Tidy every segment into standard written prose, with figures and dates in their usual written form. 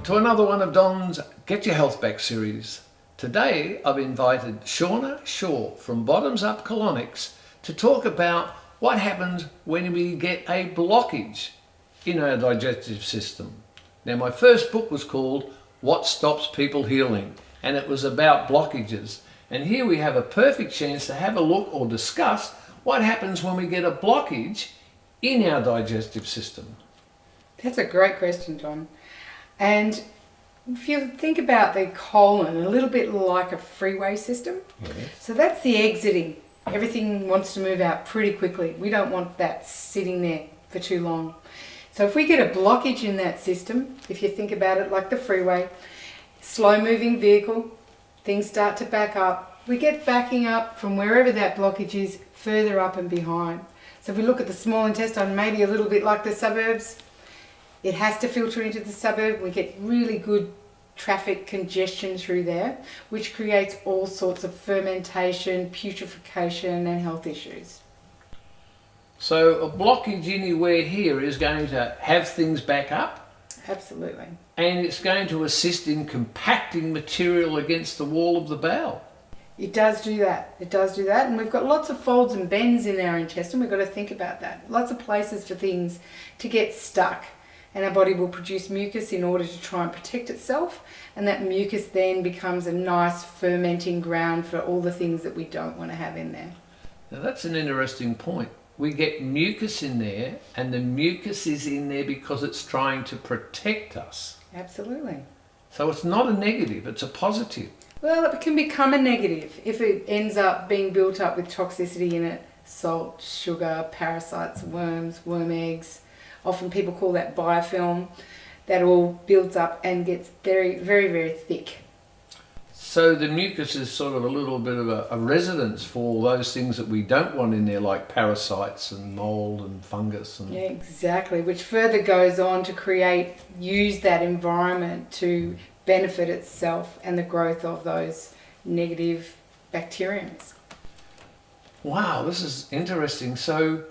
to another one of Don's Get Your Health Back series. Today I've invited Shauna Shaw from Bottoms Up Colonics to talk about what happens when we get a blockage in our digestive system. Now, my first book was called What Stops People Healing, and it was about blockages. And here we have a perfect chance to have a look or discuss what happens when we get a blockage in our digestive system. That's a great question, John. And if you think about the colon, a little bit like a freeway system. Yes. So that's the exiting. Everything wants to move out pretty quickly. We don't want that sitting there for too long. So if we get a blockage in that system, if you think about it like the freeway, slow moving vehicle, things start to back up. We get backing up from wherever that blockage is further up and behind. So if we look at the small intestine, maybe a little bit like the suburbs, it has to filter into the suburb. We get really good traffic congestion through there, which creates all sorts of fermentation, putrefaction and health issues. So a blockage anywhere here is going to have things back up. Absolutely. And it's going to assist in compacting material against the wall of the bowel. It does do that. It does do that. And we've got lots of folds and bends in our intestine. We've got to think about that. Lots of places for things to get stuck. And our body will produce mucus in order to try and protect itself. And that mucus then becomes a nice fermenting ground for all the things that we don't want to have in there. Now that's an interesting point. We get mucus in there, and the mucus is in there because it's trying to protect us. Absolutely. So it's not a negative, it's a positive. Well, it can become a negative if it ends up being built up with toxicity in it. Salt, sugar, parasites, worms, worm eggs. Often people call that biofilm. That all builds up and gets very, very, very thick. So the mucus is sort of a little bit of a residence for those things that we don't want in there, like parasites and mold and fungus. And yeah, exactly. Which further goes on to use that environment to benefit itself and the growth of those negative bacteriums. Wow, this is interesting. So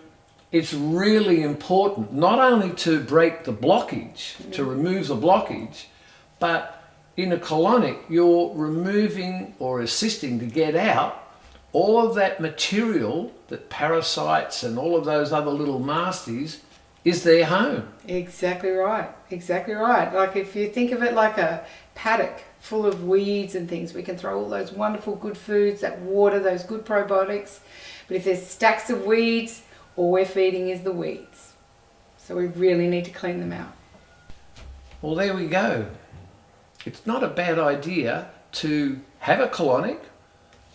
it's really important not only to break the blockage, to remove the blockage, but in a colonic, you're removing or assisting to get out all of that material that parasites and all of those other little nasties is their home. Exactly right. Exactly right. Like if you think of it like a paddock full of weeds and things, we can throw all those wonderful good foods, that water, those good probiotics. But if there's stacks of weeds, all we're feeding is the weeds. So we really need to clean them out. Well, there we go. It's not a bad idea to have a colonic,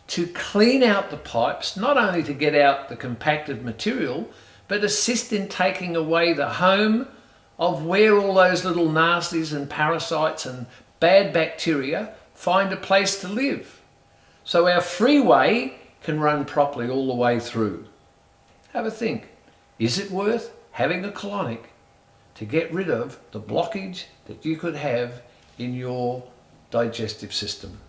to clean out the pipes, not only to get out the compacted material, but assist in taking away the home of where all those little nasties and parasites and bad bacteria find a place to live. So our freeway can run properly all the way through. Have a think. Is it worth having a colonic to get rid of the blockage that you could have in your digestive system?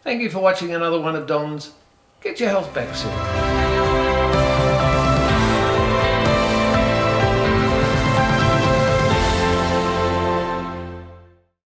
Thank you for watching another one of Don's Get Your Health Back series.